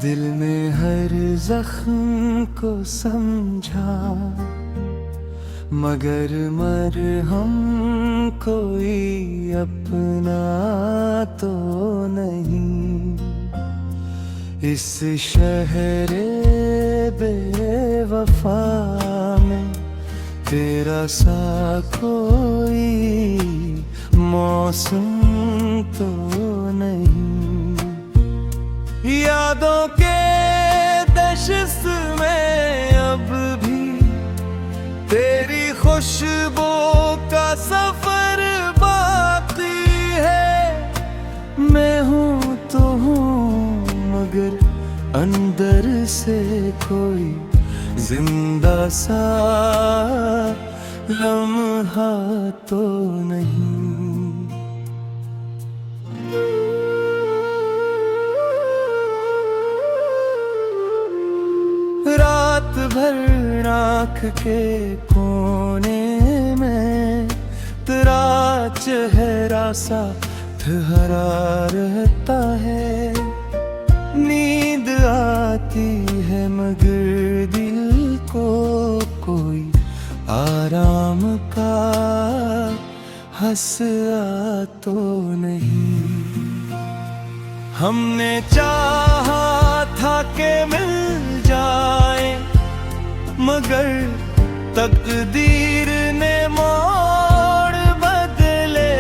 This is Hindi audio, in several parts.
दिल में हर जख्म को समझा, मगर मरहम कोई अपना तो नहीं। इस शहरे बेवफा में तेरा सा कोई मौसम तो नहीं। यादों के दशस में अब भी तेरी खुशबू का सफर बाकी है। मैं हूँ तो हूँ मगर अंदर से कोई जिंदा सा लम्हा तो नहीं। रात भर आँख के कोने में तेरा चेहरा साथ हरा रहता है। नींद आती है मगर दिल को कोई आराम का हंसा तो नहीं। हमने चाहा था कि मिल जाए मगर तकदीर ने मोड़ बदले।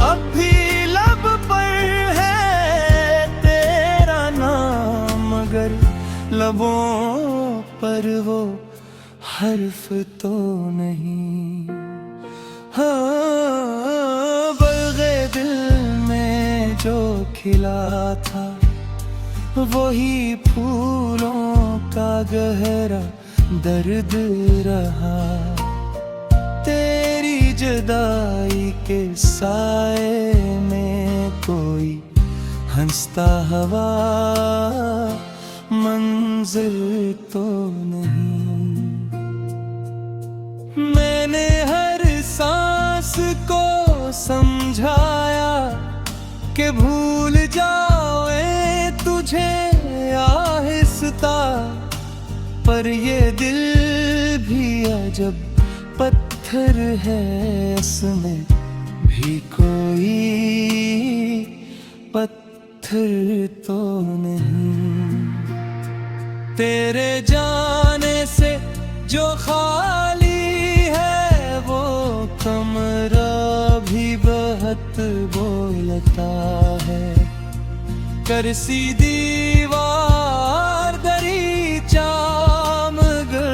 अब भी लब पर है तेरा नाम मगर लबों पर वो हर्फ तो नहीं। हाँ, बल्गे दिल में जो खिला था वही फूलों का गहरा दर्द रहा। तेरी जुदाई के साए में कोई हंसता हवा मंजिल तो नहीं। मैंने हर सांस को समझाया कि भूल जाओ तुझे आहिस्ता, पर ये दिल भी अजब पत्थर है, इसमें भी कोई पत्थर तो नहीं। तेरे जाने से जो खाली है वो कमरा भी बहुत बोलता है। कर सी दीवार दरीचा मगर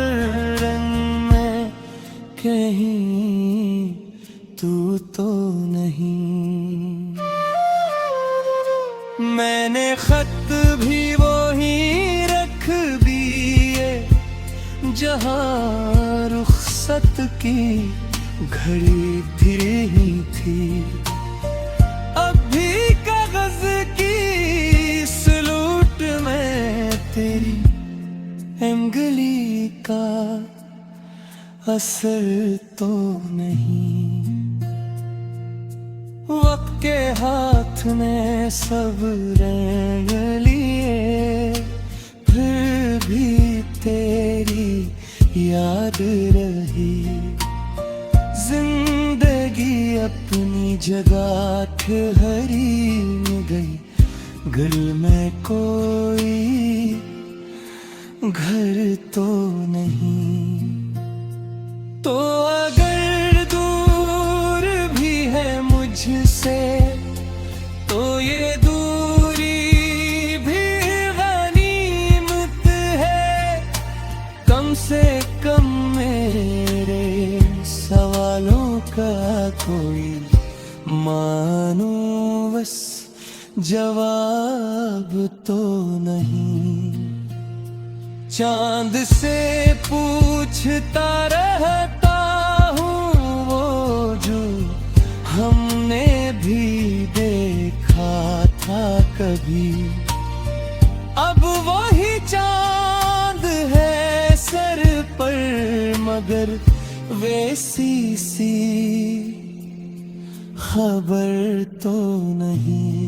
रंग में कहीं तू तो नहीं। मैंने खत भी वही रख दिए जहाँ रुखसत की घड़ी फिरी थी। अब भी कागज की सलूट में तेरी उंगली का असर तो नहीं। वक्त के हाथ में सब रंग लिए फिर भी तेरी याद रही। जिंदगी अपनी जगह ठहरी गई, घर में कोई घर तो नहीं। तो अगर दूर भी है मुझसे तो ये दूरी भी गनीमत है। कम से कम मेरे सवालों का कोई मानो बस जवाब तो नहीं। चांद से पूछता रहता हूँ वो जो हमने भी देखा था कभी। अब वही चांद है सर पर मगर वैसी सी खबर तो नहीं।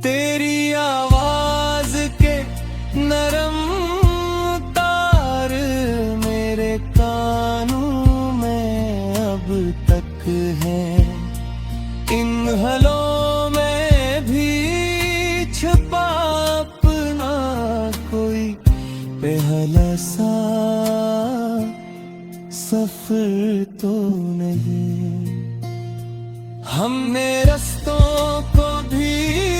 तेरी आवाज के नरम तार मेरे कानों में अब तक हैं। इन हलों में भी छुपा अपना कोई पहला सा सफर तो नहीं। हमने रस्तों को भी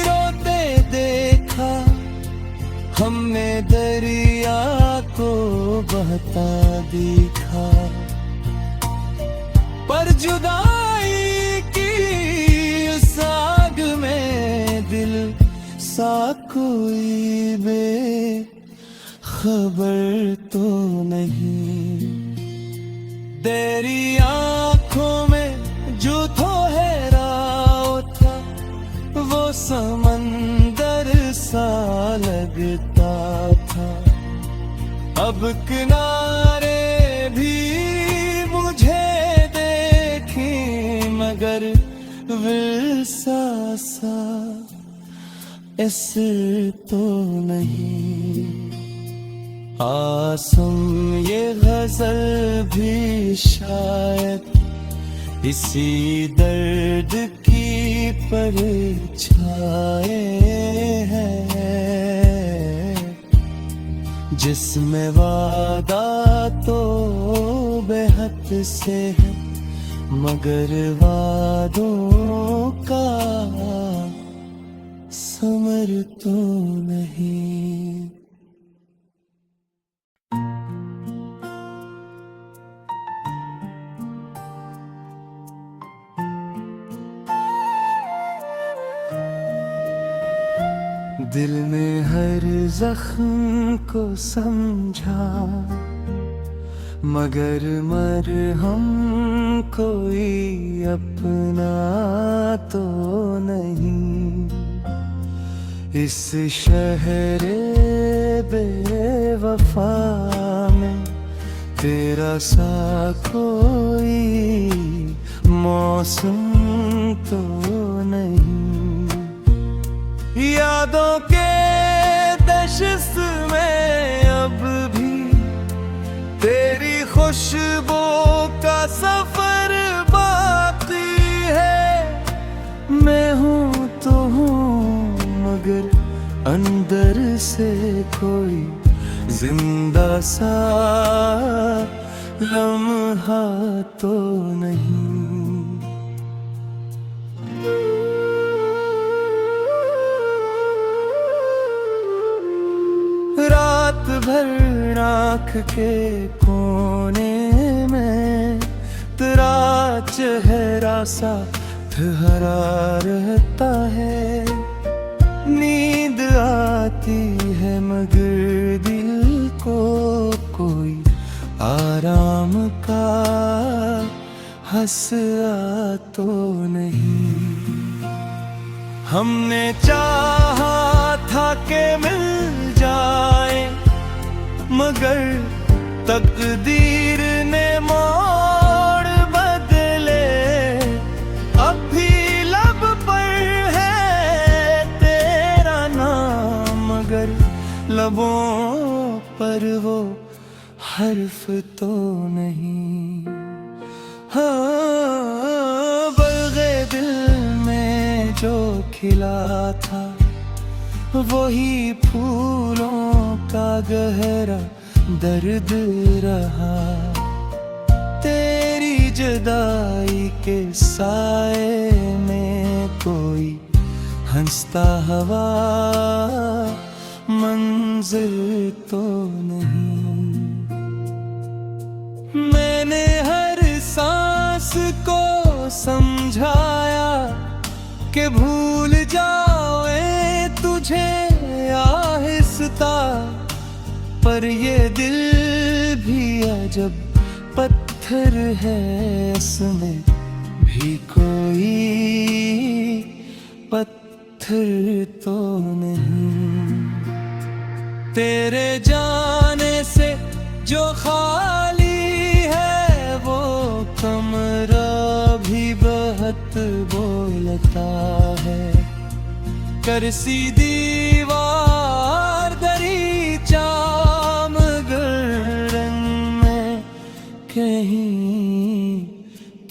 रोते देखा, हमने दरिया को बहता देखा, पर जुदाई की उस आग में दिल सा कोई बेखबर तो नहीं। तेरी आंखों में जो ठहराव था वो समंदर सा लगता था। अब किनारे भी मुझे देखी मगर विरसा सा ऐसे तो नहीं। आसम ये गजल भी शायद इसी दर्द की परछाए है, जिसमें वादा तो बेहद से है मगर वादों का समर तो नहीं। दिल ने हर जख्म को समझा मगर मरहम कोई अपना तो नहीं। इस शहरे बेवफा में तेरा सा कोई मौसम तो नहीं। यादों के दशस में अब भी तेरी खुशबू का सफर बाकी है। मैं हूँ तो हूँ मगर अंदर से कोई जिंदा सा लम्हा तो नहीं। रात भर आँख के कोने में तेरा चेहरा साथ हरा रहता है। नींद आती है मगर दिल को कोई आराम का हंसा तो नहीं। हमने चाहा था कि मिल जाए मगर तकदीर ने मोड़ बदले। अब भी लब पर है तेरा नाम मगर लबों पर वो हर्फ तो नहीं। हाँ, बल्गे दिल में जो खिला था वही फूलों का गहरा दर्द रहा। तेरी जुदाई के साए में कोई हंसता हवा मंजिल तो नहीं। मैंने हर सांस को समझाया कि भूल जाओ तुझे आहिस्ता, पर ये दिल भी अजब पत्थर है, इसमें भी कोई पत्थर तो नहीं। तेरे जाने से जो खाली है वो कमरा भी बहुत बोलता है। कर सी दीवार चाम गर्दन में कहीं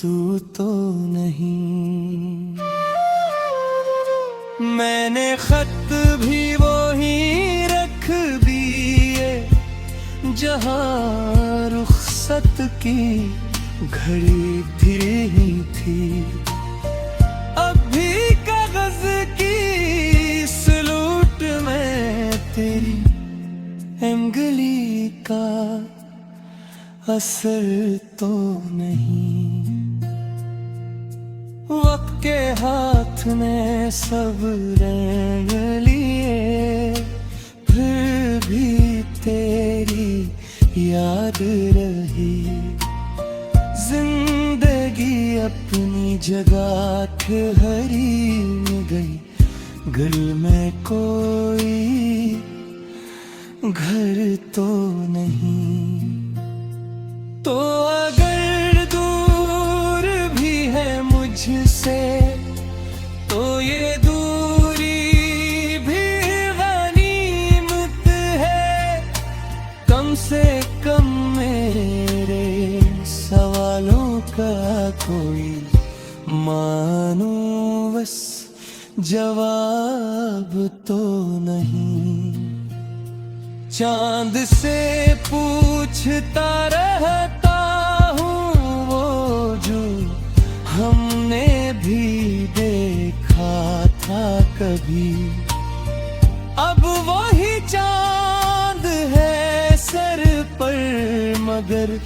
तू तो नहीं। मैंने खत भी वो ही रख दिए जहाँ रुखसत की घड़ी फिर ही थी। अब भी कागज की सलूट में तेरी उंगली का असर तो नहीं। वक्त के हाथ ने सब रंग लिए, फिर भी तेरी याद रही। जिंदगी अपनी जगह ठहरी गई, गली में कोई घर तो नहीं। तो अगर दूर भी है मुझसे तो ये दूरी भी गनीमत है। कम से कम मेरे सवालों का कोई मानो बस जवाब तो नहीं। चांद से पूछता रहता हूँ वो जो हमने भी देखा था कभी। अब वही चांद है सर पर मगर